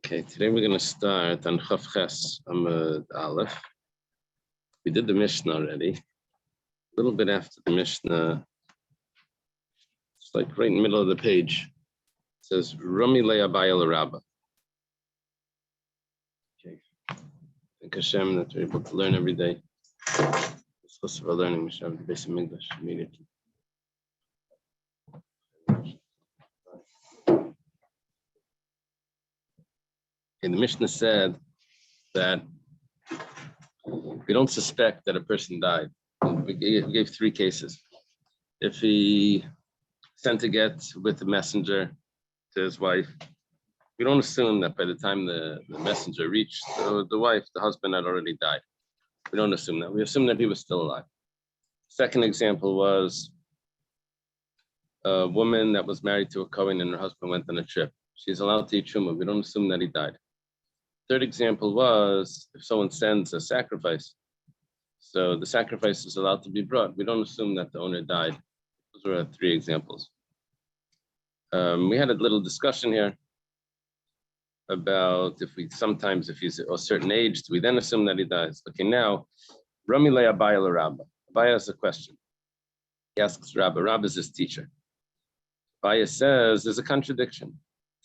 Okay, today we're going to start on Chaf Ches Amud Aleph. We did the Mishnah already. A little bit after the Mishnah, it's like right in the middle of the page. It says, Rami Le'abayel Rabba. Okay. Thank Hashem that we're able to learn every day. It's close to our learning. We should have the basic English immediately. And the Mishnah said that we don't suspect that a person died. We gave three cases. If he sent a get with the messenger to his wife, we don't assume that by the time the messenger reached the husband had already died. We don't assume that. We assume that he was still alive. Second example was a woman that was married to a Kohen and her husband went on a trip. She's allowed to eat truma. We don't assume that he died. Third example was if someone sends a sacrifice, so the sacrifice is allowed to be brought. We don't assume that the owner died. Those were three examples. We had a little discussion here about if he's a certain age, do we then assume that he dies? Okay, now, Rami le Abaya le Rabba. Abaya has a question. He asks Rabba. Rabba is his teacher. Abaya says there's a contradiction.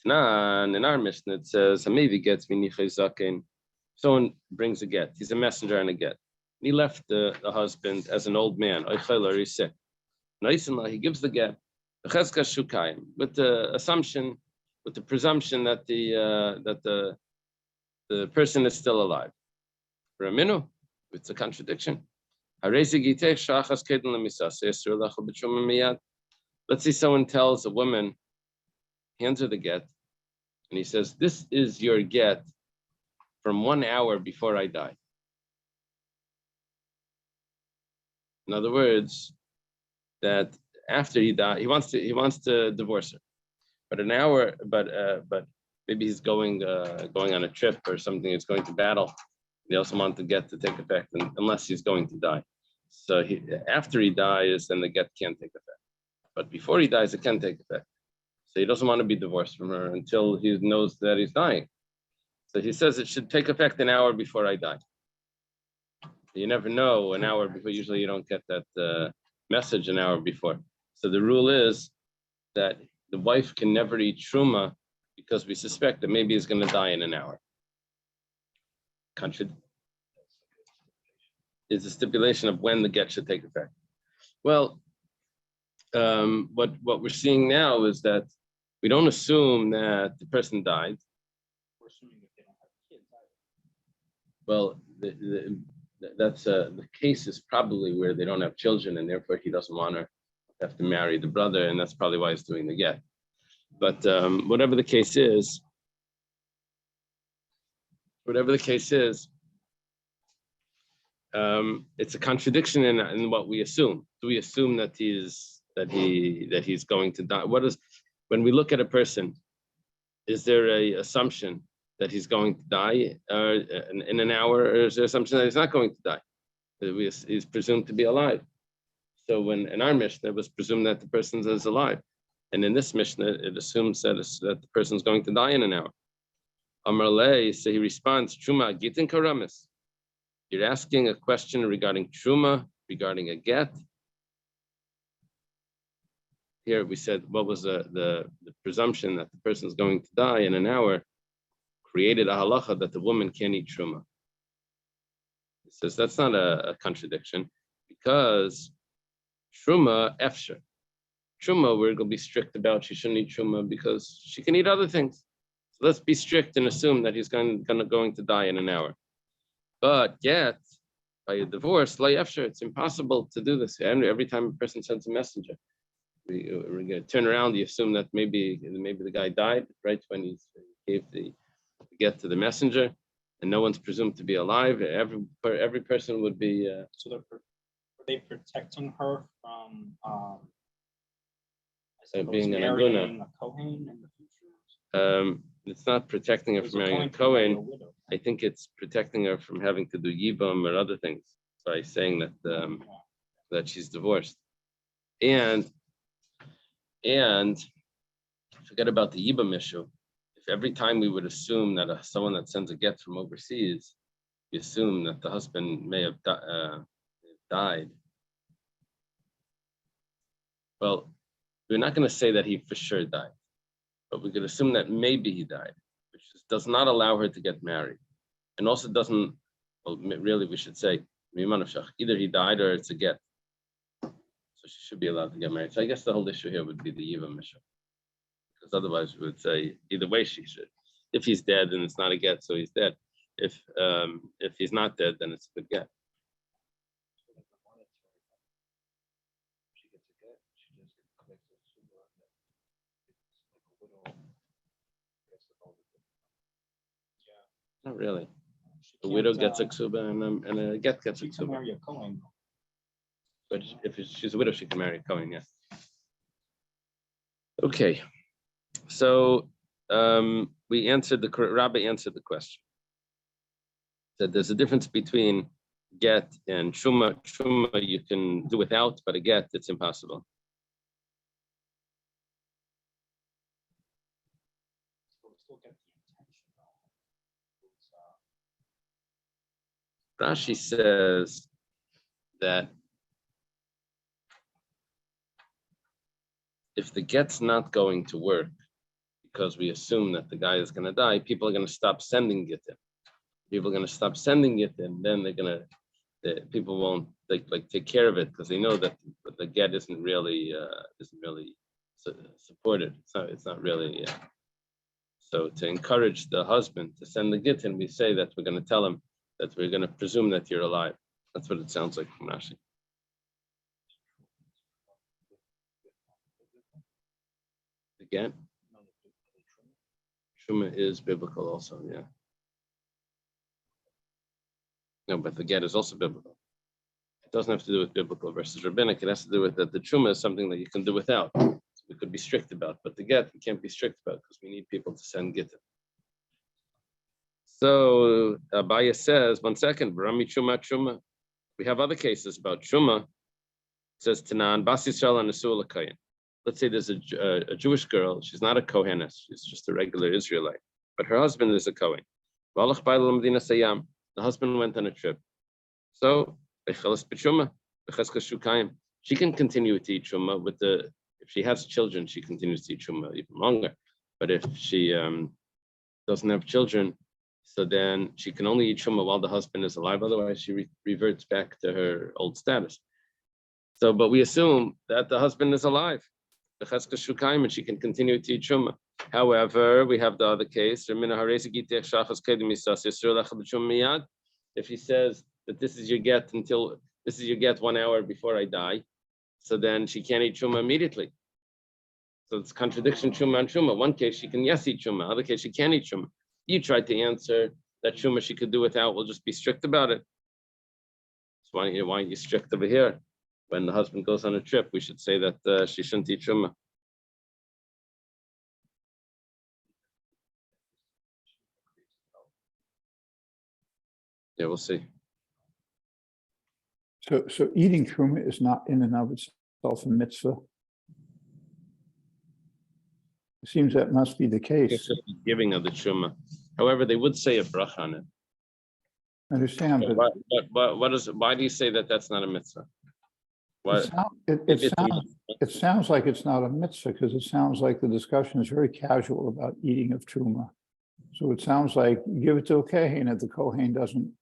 In our Mishnah, it says, someone brings a get. He's a messenger and a get. He left the husband as an old man, or he's sick. He gives the get with the assumption, with the presumption that the person is still alive. For a minute, it's a contradiction. Let's say someone tells a woman, hands her the get, and he says, this is your get from 1 hour before I die. In other words, that after he died, he wants to divorce her. But maybe he's going on a trip or something, he's going to battle. He also wants the get to take effect unless he's going to die. So after he dies, then the get can't take effect. But before he dies, it can take effect. So he doesn't want to be divorced from her until he knows that he's dying. So he says it should take effect an hour before I die. You never know an hour before. Usually you don't get that message an hour before. So the rule is that the wife can never eat truma because we suspect that maybe he's going to die in an hour. Is a stipulation of when the get should take effect. Well, what we're seeing now is that we don't assume that the person died. We're assuming that they don't have kids either. Well, the case is probably where they don't have children, and therefore he doesn't want her to have to marry the brother, and that's probably why he's doing the get. But whatever the case is, it's a contradiction in what we assume. Do we assume that he's going to die? When we look at a person, is there a assumption that he's going to die in an hour, or is there assumption that he's not going to die? That he's presumed to be alive. So when in our Mishnah it was presumed that the person is alive, and in this Mishnah it assumes that the person is going to die in an hour. Amar le, so he responds, Truma Gittin Karamis. You're asking a question regarding truma, regarding a get. Here we said, what was the presumption that the person is going to die in an hour created a halacha that the woman can't eat truma. It says that's not a contradiction because truma, efsher. Truma, we're going to be strict about she shouldn't eat truma because she can eat other things. So let's be strict and assume that he's going to die in an hour. But get by a divorce, it's impossible to do this. And every time a person sends a messenger, we're going to turn around. You assume that maybe the guy died right when he gave the get to the messenger, and no one's presumed to be alive. Every person would be. So are they protecting her from being marrying a Kohen in the future? It's not protecting her from marrying a Kohen. I think it's protecting her from having to do yibam or other things by saying that she's divorced. And forget about the yibam issue. if every time we would assume that someone that sends a get from overseas, we assume that the husband may have died. Well, we're not going to say that he for sure died, but we could assume that maybe he died, which does not allow her to get married. And also doesn't, well, really we should say, either he died or it's a get. So she should be allowed to get married. So I guess the whole issue here would be the Yiva Misha. Because otherwise we would say either way she should. If he's dead, then it's not a get, so he's dead. If he's not dead, then it's a good get. Not really. A widow gets a ksuba and a get gets a ksuba. Marry a Kohen. But if she's a widow, she can marry a Kohen, yes. Okay, so Rabbi answered the question. That there's a difference between get and shuma. Shuma you can do without, but a get it's impossible. Rashi says that if the get's not going to work because we assume that the guy is going to die, people are going to stop sending Gittin. People are going to stop sending Gittin, then people won't take care of it because they know that the get isn't really supported. It's not really. So to encourage the husband to send the Gittin, we say that we're going to tell him that we're going to presume that you're alive. That's what it sounds like from Rashi. Again, Shuma is biblical also, yeah. No, but the get is also biblical. It doesn't have to do with biblical versus rabbinic. It has to do with that the Shuma is something that you can do without. So we could be strict about, but the get we can't be strict about because we need people to send Gittin. So Abaya says, 1 second, Barami Shuma Shuma. We have other cases about Shuma. It says Tanan, Bas Yisrael and Nesuah L'Kohen. Let's say there's a Jewish girl, she's not a Kohenes, she's just a regular Israelite, but her husband is a Kohen. The husband went on a trip. So she can continue to eat Shuma if she has children, she continues to eat Shuma even longer. But if she doesn't have children, so then she can only eat Shuma while the husband is alive, otherwise she reverts back to her old status. So, but we assume that the husband is alive, and she can continue to eat Shuma. However, we have the other case. If he says that this is your get 1 hour before I die, so then she can't eat Shuma immediately. So it's contradiction Shuma and Shuma. One case she can eat Shuma, other case she can't eat Shuma. You tried to answer that Shuma she could do without. We'll just be strict about it. So why aren't you strict over here? When the husband goes on a trip, we should say that she shouldn't eat Shuma. Yeah, we'll see. So eating truma is not in and of itself a mitzvah. It seems that must be the case. It's just the giving of the truma. However, they would say a bracha on it. I understand, but why do you say that that's not a mitzvah? it sounds like it's not a mitzvah because it sounds like the discussion is very casual about eating of truma. So it sounds like you give it to a Kohen, if the Kohen doesn't,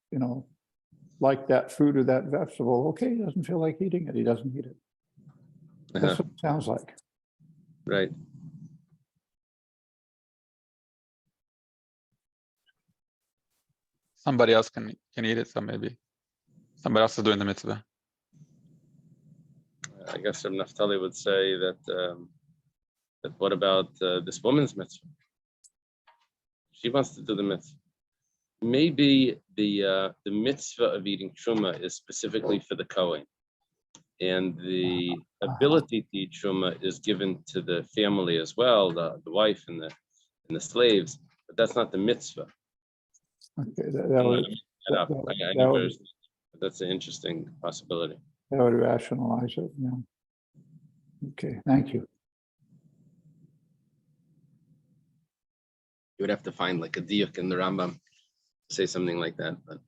like that fruit or that vegetable, okay, he doesn't feel like eating it, he doesn't eat it. That's what it sounds like. Right. Somebody else can eat it, so maybe somebody else is doing the mitzvah. I guess Naftali would say that what about this woman's mitzvah? She wants to do the mitzvah. Maybe the mitzvah of eating truma is specifically for the Kohen, and the ability to eat truma is given to the family as well, the wife and the slaves. But that's not the mitzvah. Okay, that's an interesting possibility. That would rationalize it. Yeah. Okay, thank you. You would have to find like a diuk in the Rambam to say something like that. But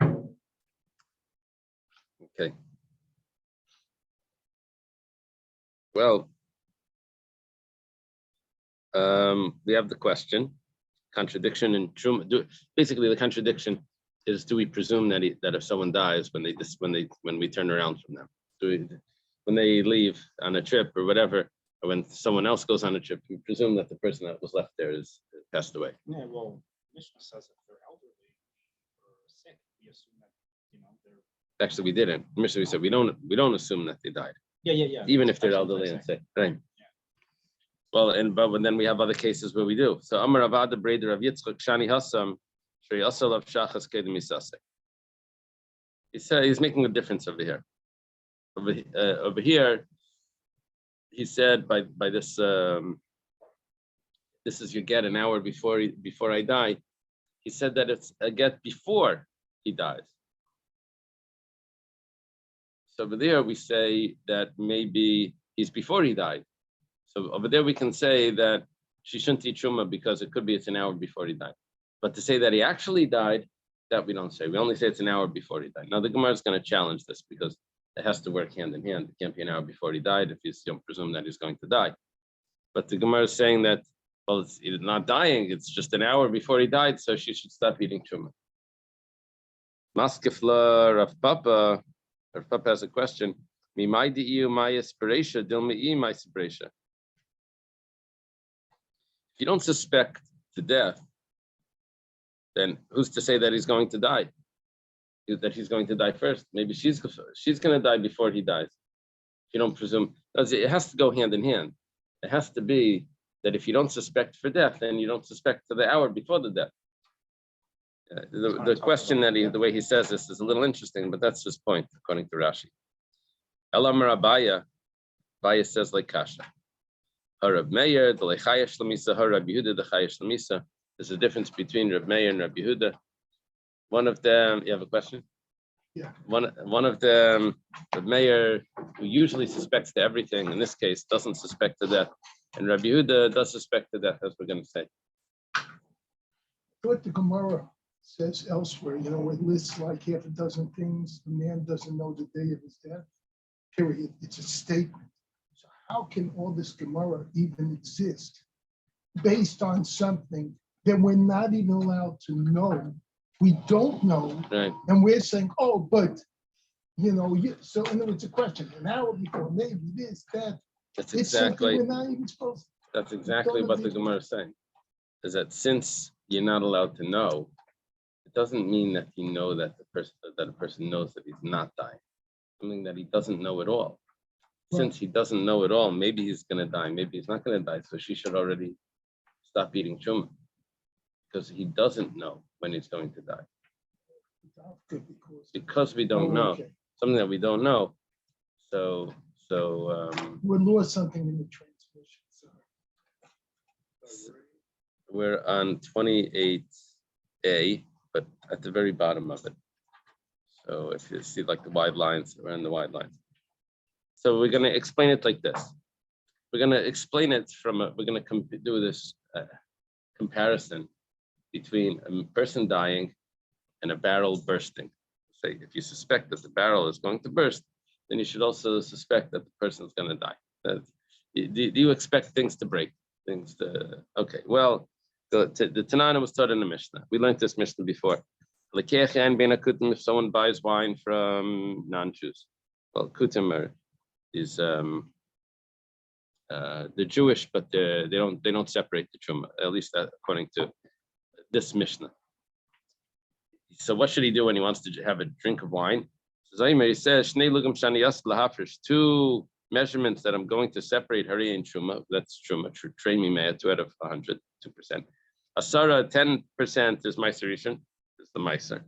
okay. Well, we have the question, contradiction in Truma. Basically, the contradiction is: do we presume that that if someone dies when we turn around from them, when they leave on a trip or whatever, or when someone else goes on a trip, we presume that the person that was left there is passed away. Yeah, well, Mishnah says if they're elderly or sick, we assume that, they're. Actually, we didn't. Mishnah, we said we don't assume that they died, Yeah. even if they're That's what elderly I'm and saying. sick. Right. Yeah. But then we have other cases where we do. So Amar Avada Breder of Yitzchak Shani Hassam Shri Asal of Shachas Kedem Isase. He said he's making a difference over here. Over here, he said by this this is your get an hour before I die. He said that it's a get before he dies. So over there we say that maybe he's before he died. So over there we can say that she shouldn't eat truma because it could be it's an hour before he died. But to say that he actually died, that we don't say. We only say it's an hour before he died. Now the Gemara is going to challenge this because it has to work hand in hand. It can't be an hour before he died if you don't presume that he's going to die. But the Gemara is saying that, well, it's not dying, it's just an hour before he died, so she should stop eating truma. Maskefla Rav Papa has a question. My aspiration, my aspiration. If you don't suspect to death, then who's to say that he's going to die? That he's going to die first? Maybe she's going to die before he dies. If you don't presume, it has to go hand in hand. It has to be that if you don't suspect for death, then you don't suspect to the hour before the death. The question that the way he says this is a little interesting, but that's his point, according to Rashi. Elamar Abaya says like Kasha. Rab Meir, the Lechayesh Lamisa, Rab Yehuda, the Chayesh Lamisa. There's a difference between Rab Meir and Rab Yehuda. One of them, you have a question? Yeah. One of them, Rab Meir, who usually suspects to everything, in this case, doesn't suspect to death. And Rab Yehuda does suspect to death, as we're going to say. What the Gemara says elsewhere, it lists like half a dozen things. The man doesn't know the day of his death, period. It's a statement. So how can all this Gemara even exist based on something that we're not even allowed to know? We don't know. Right. And we're saying, oh, but, so in other words, a question, an hour before, maybe this, that. That's It's something exactly, we're not even supposed to. that's exactly what the Gemara is saying. Is that since you're not allowed to know, it doesn't mean that you know that a person knows that he's not dying. Something that he doesn't know at all. Since he doesn't know at all, maybe he's going to die, maybe he's not going to die. So she should already stop eating truma because he doesn't know when he's going to die. Because we don't know something that we don't know. So we lost something in the transmission. So. We're on 28A, but at the very bottom of it. So if you see like the wide lines, we're in the wide lines. So we're going to explain it like this. We're going to explain it we're going to do this comparison between a person dying and a barrel bursting. Say, if you suspect that the barrel is going to burst, then you should also suspect that the person is going to die. Do you expect things to break? Okay, well, the Tanana was taught in the Mishnah. We learned this Mishnah before. If someone buys wine from non-Jews, well, Kutim is they're Jewish, but they don't separate the truma, at least according to this Mishnah. So what should he do when he wants to have a drink of wine? He says, two measurements that I'm going to separate Hari and Truma. That's Truma, Tremi Mea, 2 out of 100, 2%. Asara, 10% is Meiser Rishon, is the Meiser.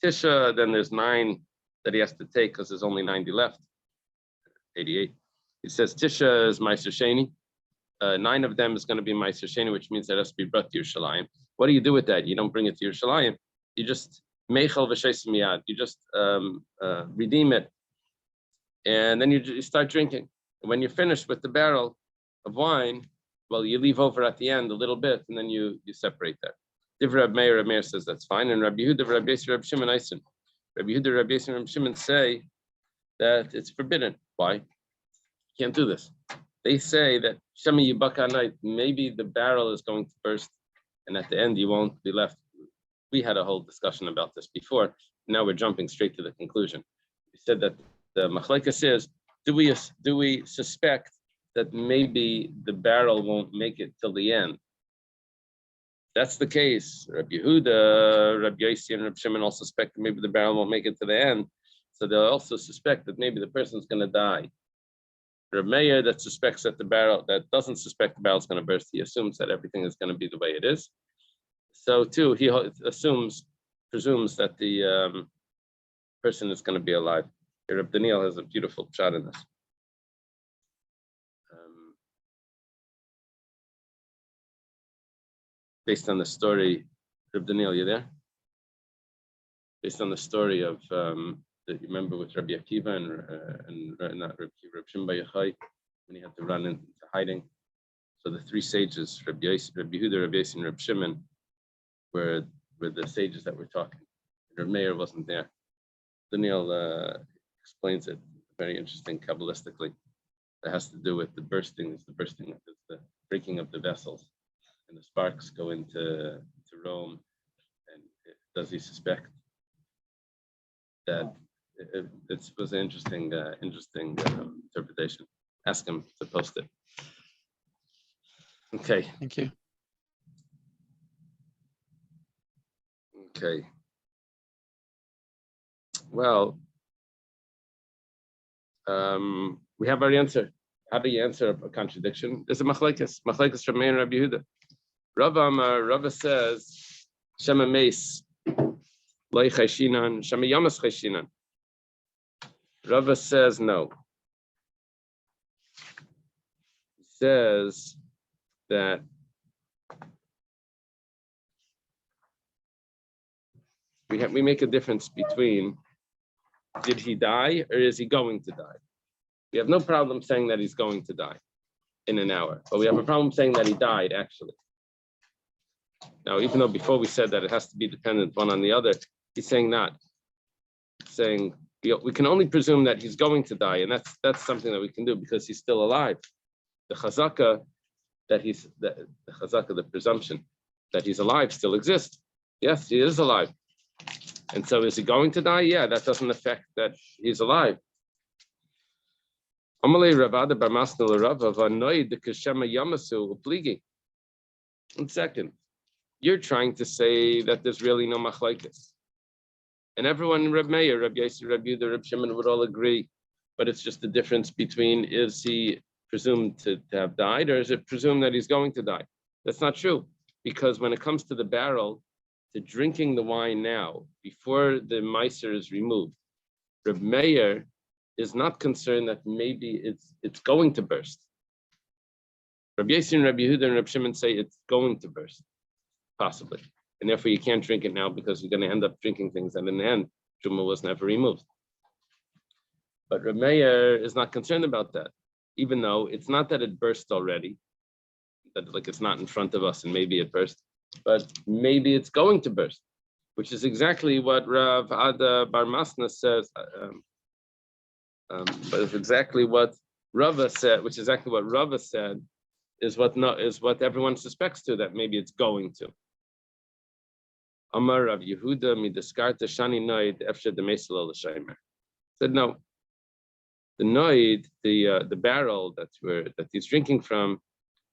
Tisha, then there's 9 that he has to take because there's only 90 left, 88. He says Tisha is Meiser Sheni. 9 of them is going to be Meiser Sheni, which means that it has to be brought to Yerushalayim. What do you do with that? You don't bring it to Yerushalayim. You just Meichel v'sheis miyad. You just redeem it, and then you start drinking. And when you're finished with the barrel of wine, well, you leave over at the end a little bit, and then you separate that. Rab Meir says that's fine, and Rabbi Yehuda, Rabbi Yossi, Rabbi Shimon, Eisen. Rabbi Yehuda, Rabbi Yossi, Rabbi Shimon say that it's forbidden. Why? Can't do this. They say that Shema Yibaka night, maybe the barrel is going to burst, and at the end you won't be left. We had a whole discussion about this before. Now we're jumping straight to the conclusion. We said that the machlekes says, do we suspect that maybe the barrel won't make it till the end? That's the case. Rabbi Yehuda, Rabbi Yossi, and Rabbi Shimon all suspect that maybe the barrel won't make it to the end. So they'll also suspect that maybe the person's going to die. Rabbi Meir that doesn't suspect the barrel is going to burst, he assumes that everything is going to be the way it is. So too, he presumes that the person is going to be alive. Rabbi Daniel has a beautiful shot in this. Based on the story, Rabbi Daniel, you there? Based on the story of that you remember with Rabbi Akiva and not Rabbi Akiva, Rabbi Shimon Bar Yochai, when he had to run into hiding. So the three sages, Rabbi Yehuda, Rabbi Yossi, and Rabbi Shimon, were the sages that were talking. Rabbi Meir wasn't there. Daniel explains it very interesting kabbalistically. It has to do with the breaking of the vessels, and the sparks go into Rome. And does he suspect that it was an interesting interpretation? Ask him to post it. Okay. Thank you. Okay. Well, we have our answer. How do you answer a contradiction? There's a machlekes from Meir and Rabbi Yehuda. Rava says, Shema Meis, Loi Chayshinan, Shema Yamas Chayshinan. Rava says no. He says that we make a difference between did he die or is he going to die? We have no problem saying that he's going to die in an hour, but we have a problem saying that he died actually. Now, even though before we said that it has to be dependent one on the other, he's saying not. He's saying we can only presume that he's going to die, and that's something that we can do because he's still alive. The chazaka the presumption that he's alive still exists. Yes, he is alive. And so is he going to die? Yeah, that doesn't affect that he's alive. And second, you're trying to say that there's really no machlekes. And everyone, Reb Meir, Reb Yossi, Reb Yehuda, Reb Shimon would all agree, but it's just the difference between is he presumed to have died or is it presumed that he's going to die? That's not true, because when it comes to the barrel, to drinking the wine now, before the meiser is removed, Reb Meir is not concerned that maybe it's going to burst. Reb Yossi and Reb Yehuda and Reb Shimon say it's going to burst, possibly. And therefore you can't drink it now because you're going to end up drinking things that in the end, Truma was never removed. But Reb Meir is not concerned about that, even though it's not that it burst already, that like it's not in front of us and maybe it burst, but maybe it's going to burst, which is exactly what Rav Ada Bar Masna says. But it's exactly what Rava said, which is exactly what Rava said, is what everyone suspects to, that maybe it's going to. Amar Rav Yehuda midaskarta shani noid efshe demesel l'shaymer. Said no. The noid, the barrel that he's drinking from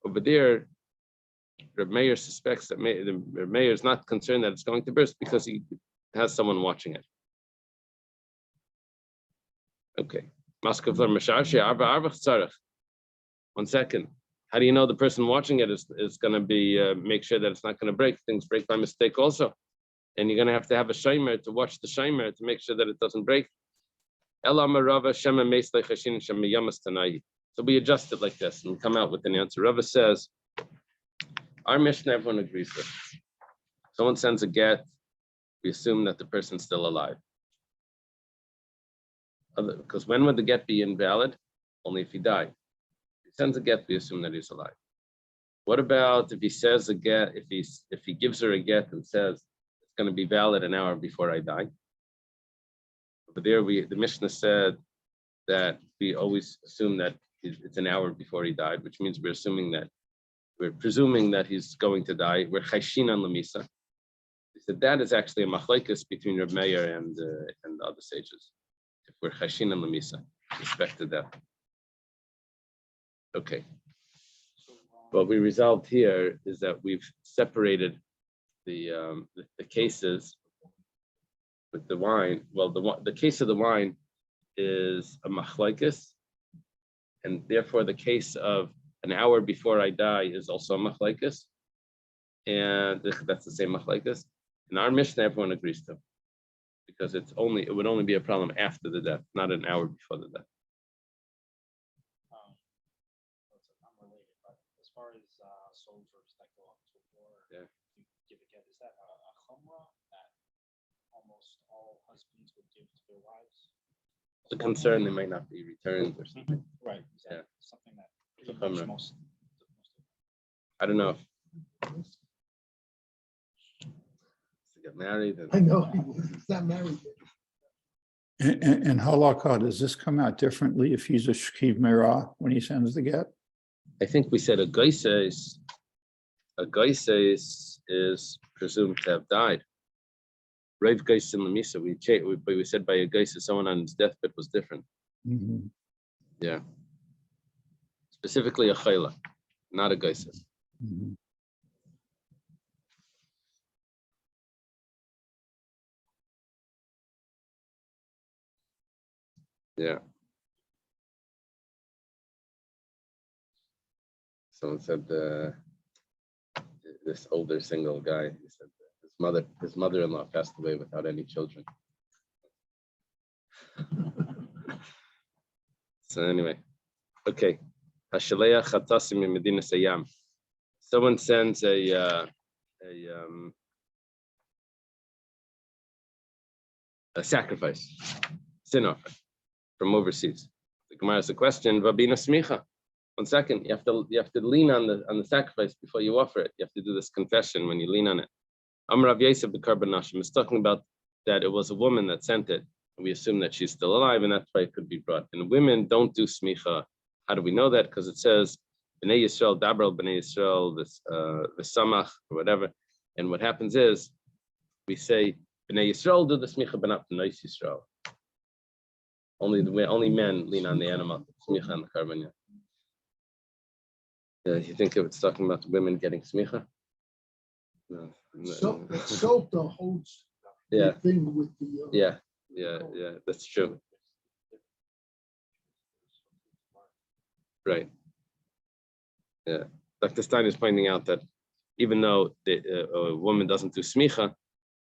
over there, Reb Meir suspects that Reb Meir is not concerned that it's going to burst because he has someone watching it. Okay. 1 second. How do you know the person watching it is going to be make sure that it's not going to break? Things break by mistake also, and you're going to have a shomer to watch the shomer to make sure that it doesn't break. So we adjust it like this and come out with an answer. Rava says, our Mishnah, everyone agrees with. Someone sends a get, we assume that the person's still alive. Because when would the get be invalid? Only if he died. If he sends a get, we assume that he's alive. What about if he says a get, if he gives her a get and says it's going to be valid an hour before I die? But there the Mishnah said that we always assume that it's an hour before he died, which means we're presuming that he's going to die. We're chayshin on lemisa. He said that is actually a machlekes between Reb Meir and the other sages. If we're chayshin on lemisa, respect to that. Okay. What we resolved here is that we've separated the cases with the wine. Well, the case of the wine is a machlekes, and therefore the case of an hour before I die is also a machlekes, and that's the same machlekes. In our Mishnah, everyone agrees to, because it would only be a problem after the death, not an hour before the death. It's unrelated, but as far as soldiers that go up to war, Yeah. to give a get, is that a chumrah that almost all husbands would give to their wives? The concern they might not be returned or something. Right. Is that Yeah. something that It's a pretty much chumrah. most I don't know if to get married. I know, he's not married yet. In halakha, does this come out differently if he's a shkiv merah when he sends the get? I think we said a geises is presumed to have died. Rav geis in the misa, we said by a geis someone on his deathbed was different. Mhm. Yeah. Specifically a chayla, not a geises. Mhm. Yeah. Someone said this older single guy, he said his mother-in-law passed away without any children. So anyway, okay. Hashaleach chatasim in Medina Sayam. Someone sends a sacrifice, sin offering from overseas. The Gemara has a question, Vabina Smicha. 1 second, you have to lean on the sacrifice before you offer it. You have to do this confession when you lean on it. Rav Yosef b'Karban Nashim is talking about that it was a woman that sent it. And we assume that she's still alive, and that's why it could be brought. And women don't do smicha. How do we know that? Because it says Bnei Yisrael, Dabral Bnei Yisrael, this Samach or whatever. And what happens is we say Bnei Yisrael do the smicha, but not Bnei Yisrael. Only men lean on the animal. Smicha and the karban. You think it's talking about women getting smicha? No. So soap the holds Yeah. the thing with the. Yeah, that's true. Right. Yeah. Dr. Stein is pointing out that even though a woman doesn't do smicha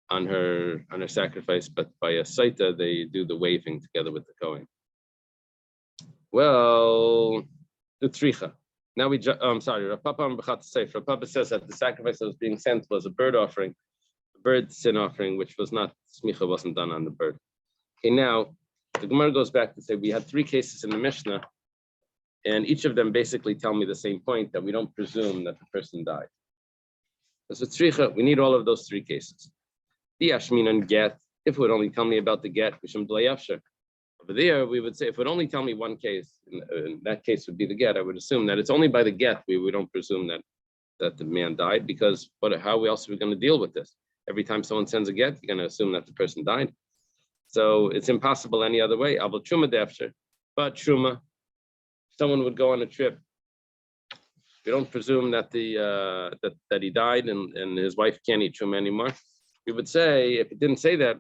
on her sacrifice, but by a saita they do the waving together with the kohen. Well, the tricha. Now I'm sorry. Rav Papa says that the sacrifice that was being sent was a bird offering, a bird sin offering, which was not smicha, wasn't done on the bird. Okay, now the Gemara goes back to say we had 3 cases in the Mishnah, and each of them basically tell me the same point, that we don't presume that the person died. As with tzricha, we need all of those 3 cases. The Yashmin and get, if it would only tell me about the get, over there we would say if it would only tell me 1 case, in that case would be the get. I would assume that it's only by the get we don't presume that the man died, because how else are we going to deal with this? Every time someone sends a get, you're going to assume that the person died. So it's impossible any other way. But truma, someone would go on a trip. We don't presume that that he died and his wife can't eat truma anymore. We would say, if it didn't say that,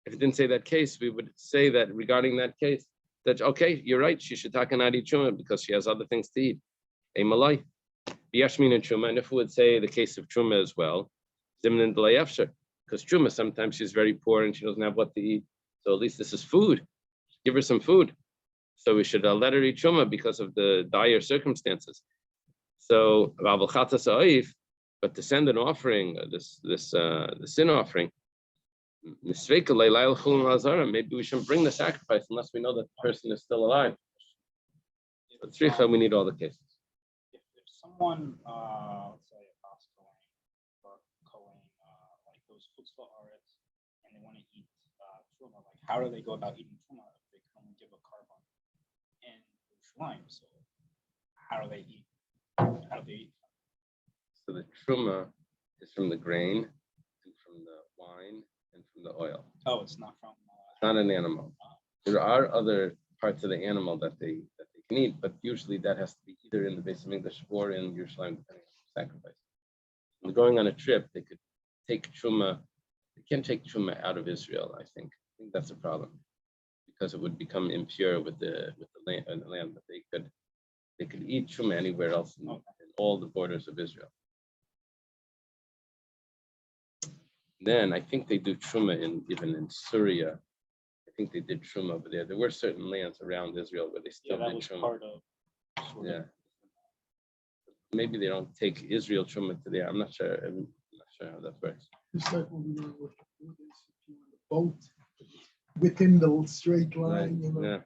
if it didn't say that case, we would say that regarding that case, that okay, you're right, she should not eat truma because she has other things to eat. A malay, biyashmin and truma, and if we would say the case of truma as well, zimnin d'layafsher. Because truma, sometimes she's very poor and she doesn't have what to eat. So at least this is food. Give her some food. So we should let her eat truma because of the dire circumstances. So, but to send an offering, the sin offering, maybe we shouldn't bring the sacrifice unless we know that the person is still alive. But tzricha, we need all the cases. If someone someone, let's say a Costco or Cohen, like those chutzpah artists, and they want to eat truma, like how do they go about eating truma if they can only give a carbon in Yerushalayim? So how do they eat? How do they eat? So the truma is from the grain, and from the wine, and from the oil. Oh, it's not from. It's not an animal. There are other parts of the animal that they can eat, but usually that has to be either in the base of English or in Yerushalayim, depending on the sacrifice. When going on a trip, they could take truma. They can't take truma out of Israel. I think that's a problem because it would become impure with the land. But they could eat truma anywhere else in all the borders of Israel. Then I think they do truma even in Syria. I think they did truma over there. There were certain lands around Israel where they still Yeah, that did was truma. part of. Sort Yeah. Maybe they don't take Israel truma to there. I'm not sure. I'm not sure how that works. Just like when we were with the boat within the straight line, you know. Yeah.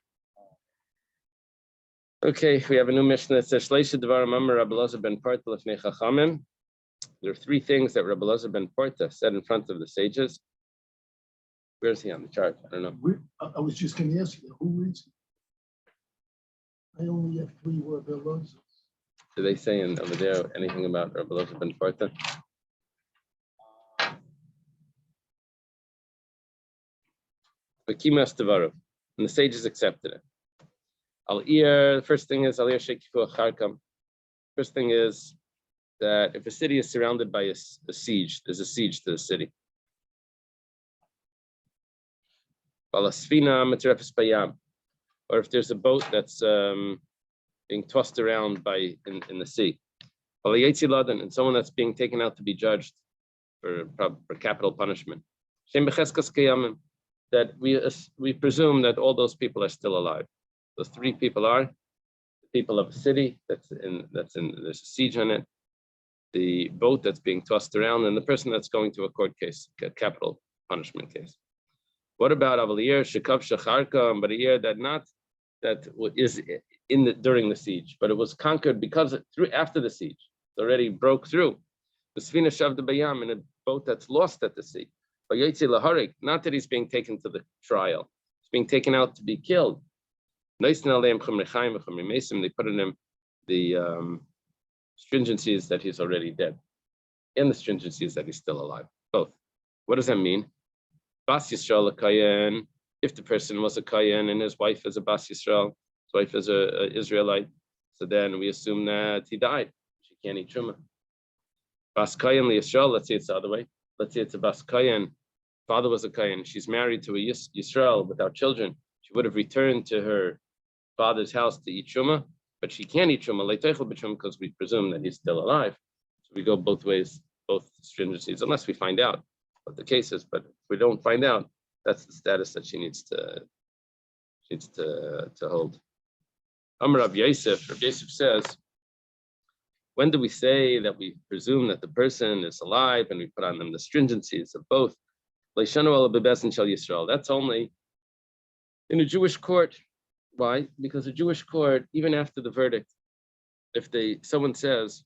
Okay, we have a new mission that says Shleisha Devarim Amar Rabbi Elazar ben Porta Lefnei Chachamim. There are three things that Rabbi Elazar ben Porta said in front of the sages. Where is he on the chart? I don't know. I was just going to ask you, who reads it? I only have 3 Rabbi Elazar. Do they say over there anything about Rabbi Elazar ben Porta? Vakimas Devarim, and the sages accepted it. The first thing is Al Ir Shekifu Acharkam. First thing is that if a city is surrounded by a siege, there's a siege to the city. Or if there's a boat that's being tossed around in the sea. And someone that's being taken out to be judged for capital punishment. That we presume that all those people are still alive. Those 3 people are the people of a city there's a siege on it, the boat that's being tossed around, and the person that's going to a court case, a capital punishment case. What about Avaliyah, Shekav Shacharka, but a year that is during the siege, but it was conquered because after the siege, it already broke through. The Sfina Shavda Bayam, in a boat that's lost at the sea. Not that he's being taken to the trial, he's being taken out to be killed. They put in him the stringencies that he's already dead, and the stringencies that he's still alive. Both. What does that mean? Bas Yisrael Kayan. If the person was a Kayan and his wife is a Bas Yisrael, his wife is a Israelite, so then we assume that he died. She can't eat truma. Bas Kayan Yisrael. Let's say it's the other way. Let's say it's a Bas Kayan. Father was a Kayan. She's married to a Yisrael without children. She would have returned to her father's house to eat truma, but she can't eat truma because we presume that he's still alive. So we go both ways, both stringencies, unless we find out what the case is. But if we don't find out, that's the status that she needs to hold. Amar Rav Yosef says, when do we say that we presume that the person is alive and we put on them the stringencies of both? That's only in a Jewish court. Why? Because a Jewish court, even after the verdict, if someone says,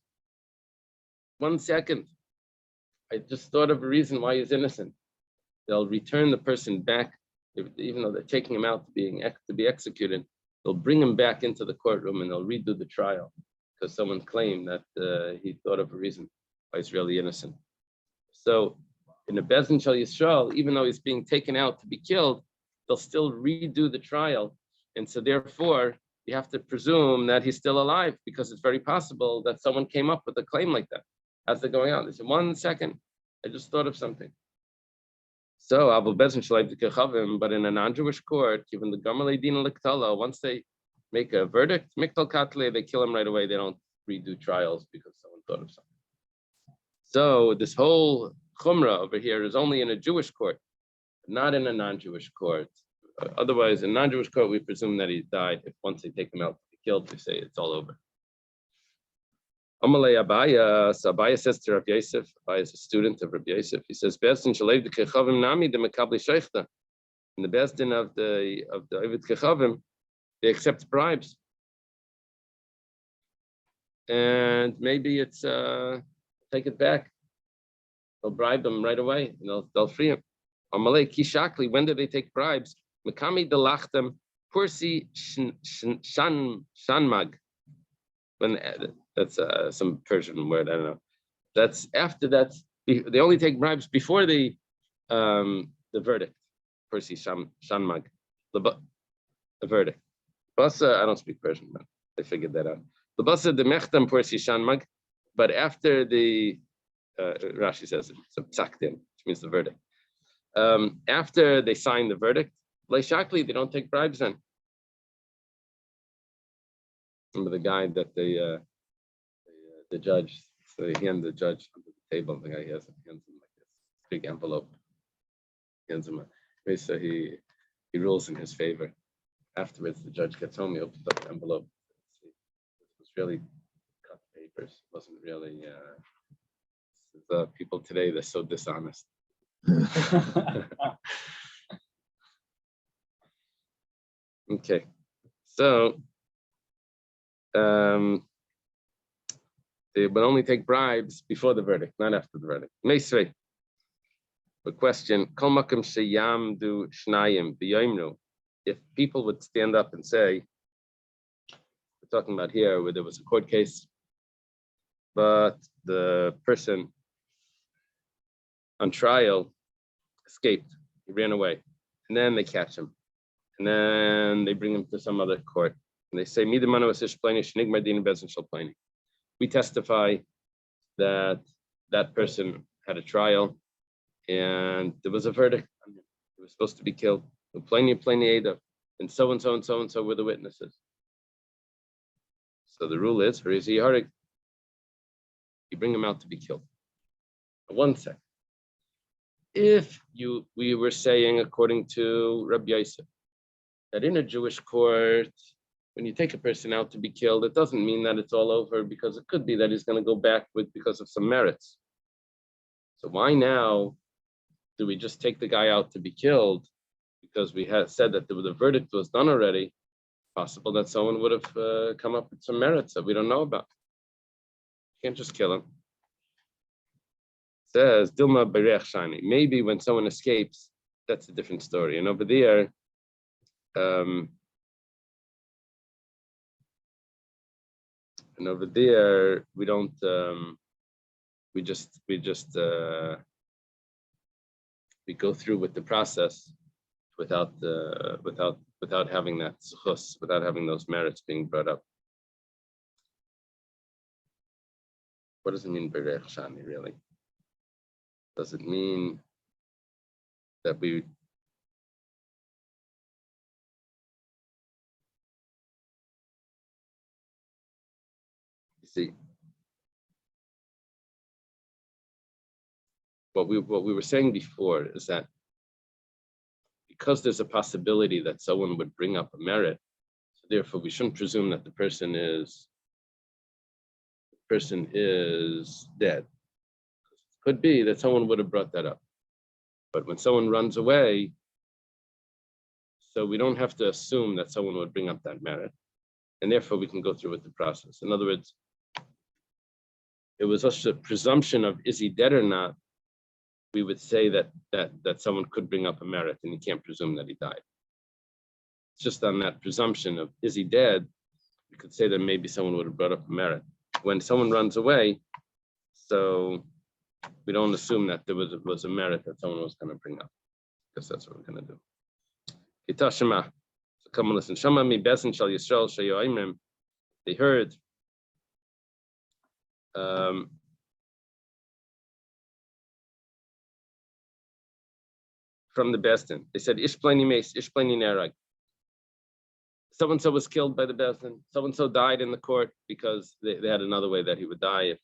1 second, I just thought of a reason why he's innocent, they'll return the person back, even though they're taking him out to be executed, they'll bring him back into the courtroom and they'll redo the trial because someone claimed that he thought of a reason why he's really innocent. So in a Bezdin Shal Yisrael, even though he's being taken out to be killed, they'll still redo the trial. And so therefore, you have to presume that he's still alive because it's very possible that someone came up with a claim like that as they're going out. They said, 1 second, I just thought of something. So, but in a non-Jewish court, given the Gamalei Dina Liktala, once they make a verdict, Miktal Katle, they kill him right away. They don't redo trials because someone thought of something. So this whole Chumrah over here is only in a Jewish court, not in a non-Jewish court. Otherwise, in a non-Jewish court, we presume that he died. If once they take him out to be killed, we say it's all over. Amalei Abaya, so Abaya says to Rav Yosef, Abaya is a student of Rav Yosef. He says, "Bezdin shalev dekechavim nami demekabli sheichta." In the Bezdin of the Ovid Kechavim, they accept bribes. and maybe it's take it back. They'll bribe them right away, and they'll free him. Amalei kishakli. When do they take bribes? Makami delachtem pursi shanmag. When that's some Persian word, I don't know. That's after that. They only take bribes before the verdict. Pursi shanmag, the verdict. Basa, I don't speak Persian, but I figured that out. The basa de mechtam pursi shanmag, but after the Rashi says it, so psakdim, which means the verdict. After they sign the verdict, leishakli, they don't take bribes then. Remember the guy that the judge, so he handed the judge under the table. The guy hands him like this big envelope. Hands him so he rules in his favor. Afterwards, the judge gets home. He opens up the envelope. It was really cut papers. It wasn't really. People today, they're so dishonest. Okay, so they would only take bribes before the verdict, not after the verdict. Meisvei. The question: Kol makom sheyamdu shnayim b'yoimnu. If people would stand up and say, we're talking about here where there was a court case, but the person on trial escaped, he ran away, and then they catch him, and then they bring him to some other court, and they say, we testify that that person had a trial, and there was a verdict. He was supposed to be killed. And so and so and so and so were the witnesses. So the rule is, you bring him out to be killed. 1 second. If we were saying, according to Rabbi Yosef, that in a Jewish court, when you take a person out to be killed, it doesn't mean that it's all over, because it could be that he's going to go back because of some merits. So why now do we just take the guy out to be killed? Because we had said that the verdict was done already. Possible that someone would have come up with some merits that we don't know about. You can't just kill him. It says Dilma Berech Shani. Maybe when someone escapes, that's a different story. And over there, we don't. We go through with the process without having that zuchus, without having those merits being brought up. What does it mean berech shani really? Does it mean that we see what we were saying before is that because there's a possibility that someone would bring up a merit, so therefore we shouldn't presume that the person is dead. It could be that someone would have brought that up. But when someone runs away, so we don't have to assume that someone would bring up that merit. And therefore we can go through with the process. In other words, it was just a presumption of is he dead or not. We would say that someone could bring up a merit, and you can't presume that he died. It's just on that presumption of is he dead, you could say that maybe someone would have brought up a merit. When someone runs away, so we don't assume that there was a merit that someone was going to bring up, because that's what we're going to do. Itashema, so come and listen. Shama mi besin shal Yisrael shayoimrim. They heard. From the Besdin. They said, Ishplani Mace, Ishplani Nerag. So-and-so was killed by the Besdin. So-and-so died in the court because they had another way that he would die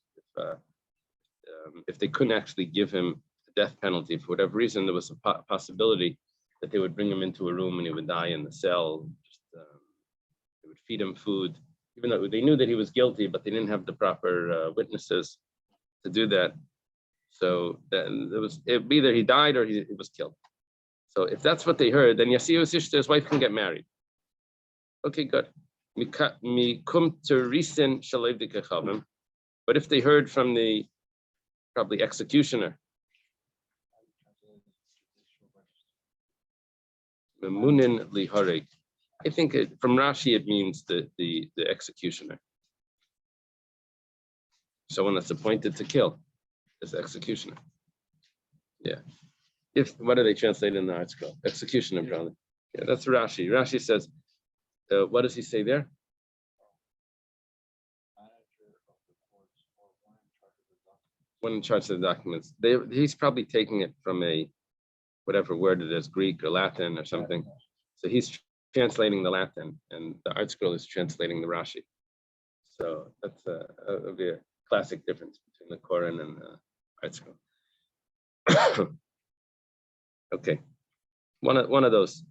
if they couldn't actually give him a death penalty. For whatever reason, there was a possibility that they would bring him into a room and he would die in the cell. They would feed him food, even though they knew that he was guilty, but they didn't have the proper witnesses to do that. So then either he died or he was killed. So if that's what they heard, then Yasiu Sishta, his wife can get married. Okay, good. Mikum Teresen Shalev Dikachavim. But if they heard from the probably executioner, Memunin Lihareg. I think from Rashi it means the executioner. Someone that's appointed to kill is the executioner. Yeah. What do they translate in the art scroll? Executioner, probably. Yeah, that's Rashi. Rashi says, what does he say there? One in charge of the documents. He's probably taking it from a whatever word it is, Greek or Latin or something. So he's translating the Latin, and the art scroll is translating the Rashi. So that's a classic difference between the Koran and the art scroll. Okay, one of those.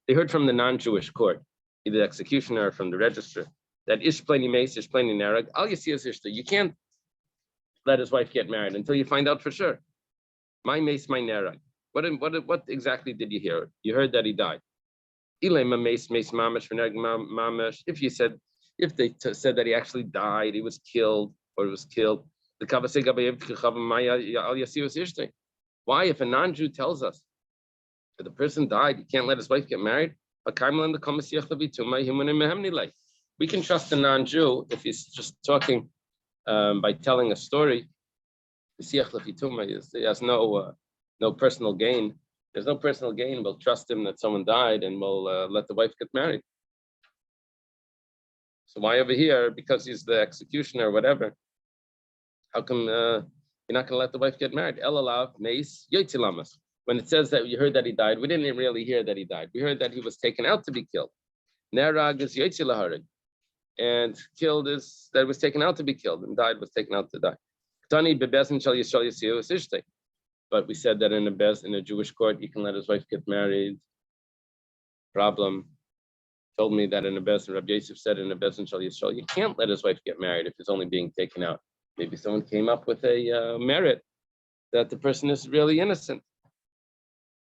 They heard from the non-Jewish court, either the executioner or from the register, that ish pleni meis, ish pleni nerag. All you see is ishta. You can't let his wife get married until you find out for sure. My meis, my nerag. What exactly did you hear? You heard that he died. If you said, if they said that he actually died, he was killed, or he was killed, why, if a non-Jew tells us that the person died, you can't let his wife get married? We can trust a non-Jew if he's just talking by telling a story. He has no personal gain. There's no personal gain. We'll trust him that someone died, and we'll let the wife get married. So why over here? Because he's the executioner or whatever. How come you're not going to let the wife get married? Elalav meis yoitzilamas. When it says that you heard that he died, we didn't really hear that he died. We heard that he was taken out to be killed. Nerag is yotzilaharig, and killed is that was taken out to be killed, and died was taken out to die. Ktani bebezin shal yishal yisiu isishtei. But we said that in a Jewish court, you can let his wife get married. Problem. Told me that in a bezin, Rabbi Yosef said in a bezin shal yishal, you can't let his wife get married if he's only being taken out. Maybe someone came up with a merit that the person is really innocent.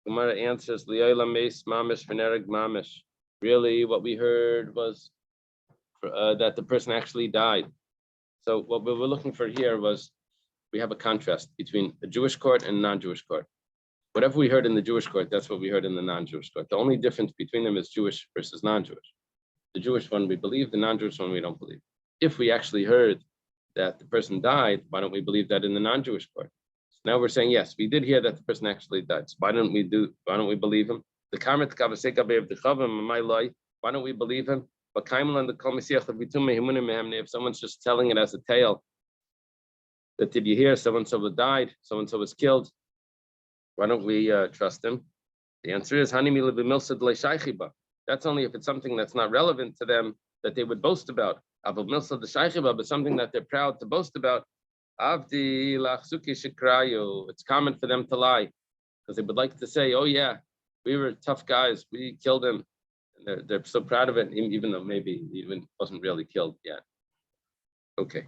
Gemara answers, Li'olam meis mamish v'nereg mamish. Really, what we heard was that the person actually died. So what we were looking for here was, we have a contrast between a Jewish court and a non-Jewish court. Whatever we heard in the Jewish court, that's what we heard in the non-Jewish court. The only difference between them is Jewish versus non-Jewish. The Jewish one we believe, the non-Jewish one we don't believe. If we actually heard that the person died, why don't we believe that in the non-Jewish court? So now we're saying, yes, we did hear that the person actually died. So why don't we believe him? The kamet kavaseka be'ev dechavim my life. Why don't we believe him? But if someone's just telling it as a tale, that did you hear so-and-so died, so-and-so was killed, why don't we trust him? The answer is, that's only if it's something that's not relevant to them that they would boast about. But something that they're proud to boast about. It's common for them to lie, because they would like to say, oh yeah, we were tough guys, we killed him. And they're so proud of it, even though maybe he even wasn't really killed yet. Okay.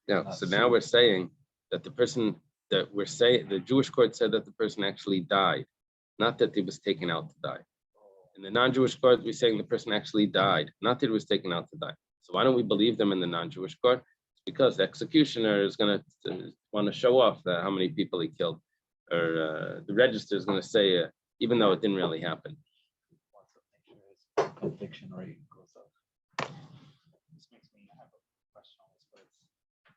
Yeah, so now we're saying that the person that the Jewish court said that the person actually died, not that he was taken out to die. In the non-Jewish court, we're saying the person actually died, not that he was taken out to die. So why don't we believe them in the non-Jewish court? It's because the executioner is going to want to show off how many people he killed, or the register is going to say, even though it didn't really happen. Conviction rate goes up. This makes me have a question on this, but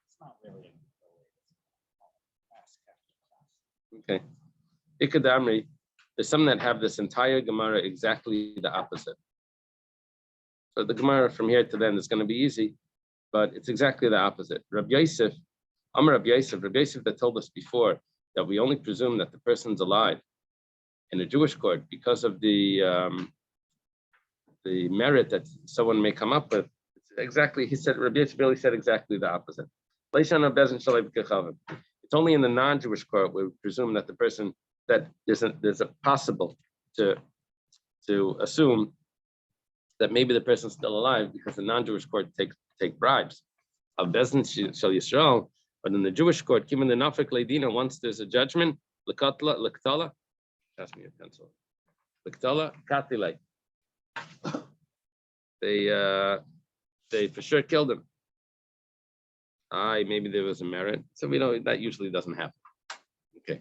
it's not really ask after class. Okay. Ikadamri, there's some that have this entire Gemara exactly the opposite. So the Gemara from here to then is going to be easy, but it's exactly the opposite. Rabbi Yosef that told us before that we only presume that the person's alive in a Jewish court because of the merit that someone may come up with. Exactly, Rabbi Yosef really said exactly the opposite. It's only in the non-Jewish court where we presume that the person, that there's a possible to assume that maybe the person's still alive, because the non-Jewish court take bribes. Of Bezin Shel Yisrael, But in the Jewish court, Kim in the Nafik Ledina, once there's a judgment, Liktala, pass me a pencil. Liktala, Katilai. They for sure killed him. Maybe there was a merit. So we know that usually doesn't happen. Okay.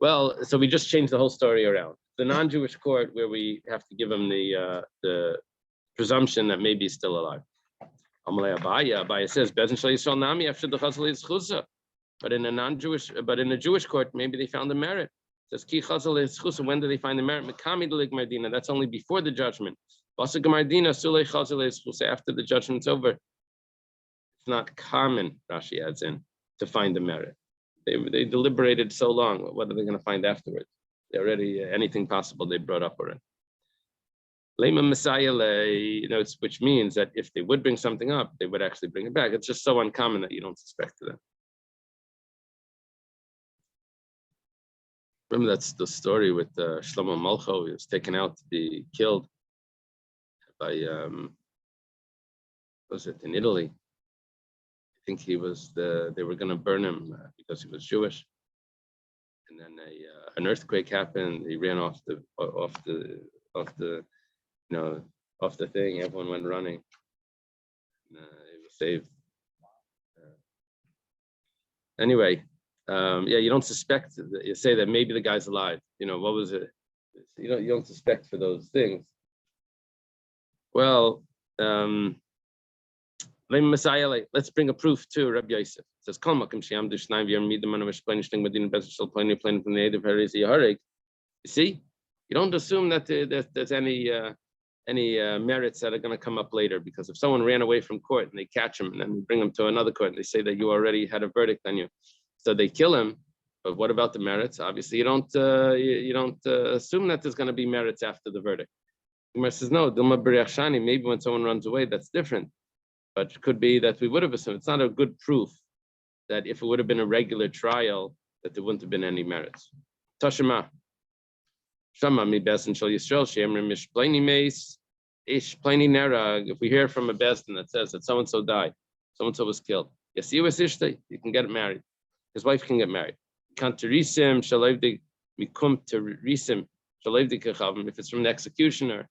Well, so we just changed the whole story around. The non-Jewish court where we have to give him the presumption that maybe he's still alive. Abaya says, but in a non-Jewish, but in a Jewish court, maybe they found the merit. It says, Ki chazal is chusa. When do they find the merit? That's only before the judgment. After the judgment's over. It's not common, Rashi adds in, to find the merit. They deliberated so long. What are they going to find afterwards? They already, anything possible they brought up already. Lema Messiah, which means that if they would bring something up, they would actually bring it back. It's just so uncommon that you don't suspect them. Remember that's the story with Shlomo Malcho. He was taken out to be killed by, was it in Italy? I think he was they were going to burn him because he was Jewish. And then an earthquake happened. He ran off the thing. Everyone went running. He was saved. Anyway, you don't suspect. You say that maybe the guy's alive. What was it? You don't suspect for those things. Well, let's bring a proof to Rabbi Yosef. It says, you see, you don't assume that there's any merits that are going to come up later, because if someone ran away from court and they catch him and then bring him to another court and they say that you already had a verdict on you, so they kill him. But what about the merits? Obviously, you don't assume that there's going to be merits after the verdict. Gemara says no. Maybe when someone runs away, that's different. But it could be that we would have assumed. It's not a good proof that if it would have been a regular trial, that there wouldn't have been any merits. Tashima. Shama mi besin shel Yisrael she'emrim mishpleni meis ish pleni nerag. If we hear from a besin that says that so and so died, so and so was killed, you can get married. His wife can get married. If it's from the executioner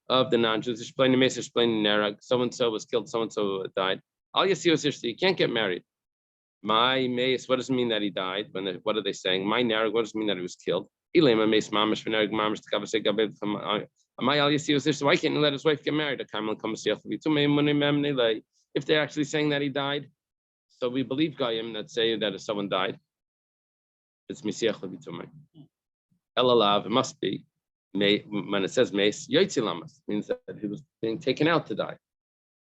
of the non-Jews, so and so was killed, so and so died. You can't get married. My mace, what does it mean that he died? What are they saying? My nerag, what does it mean that he was killed? Why can't you let his wife get married? If they're actually saying that he died, so we believe Goyim that say that if someone died, it's Misiach Levitumay. Elalav, it must be. When it says Mace, Yoitzilamas means that he was being taken out to die,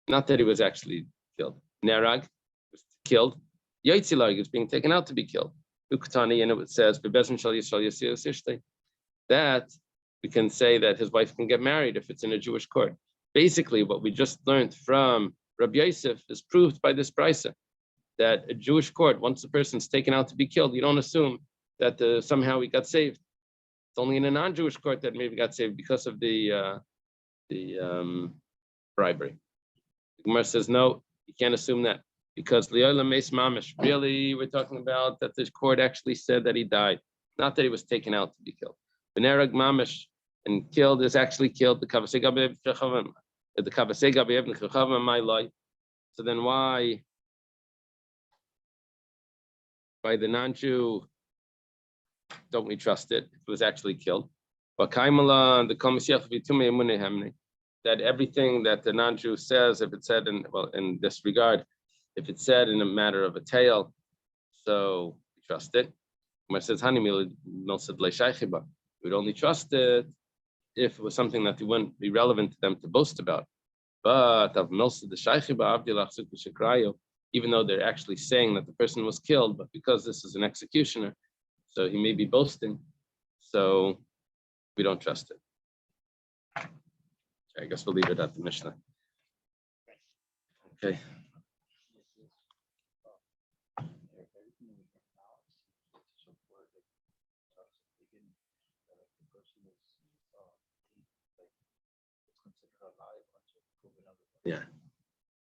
not that he was actually killed. Nerag was killed. Yoitzilag is being taken out to be killed. Ukutani, and it says that we can say that his wife can get married if it's in a Jewish court. Basically, what we just learned from Rabbi Yosef is proved by this brisa, that a Jewish court, once the person's taken out to be killed, you don't assume that somehow he got saved. It's only in a non-Jewish court that maybe got saved because of the bribery. The Gemara says no, you can't assume that, because Li'olam Meis Mamish, really we're talking about that this court actually said that he died, not that he was taken out to be killed. Benerag Mamish, and killed is actually killed. The Kavasei Gabi Ibn Chachavim, my life. So then why by the non-Jew don't we trust it if it was actually killed? But Kaimala and the that everything that the non-Jew says, if it said in this regard, if it's said in a matter of a tale, so we trust it. When it says we'd only trust it if it was something that it wouldn't be relevant to them to boast about. But of even though they're actually saying that the person was killed, but because this is an executioner, so he may be boasting, so we don't trust it. I guess we'll leave it at the Mishnah. Okay. Yeah.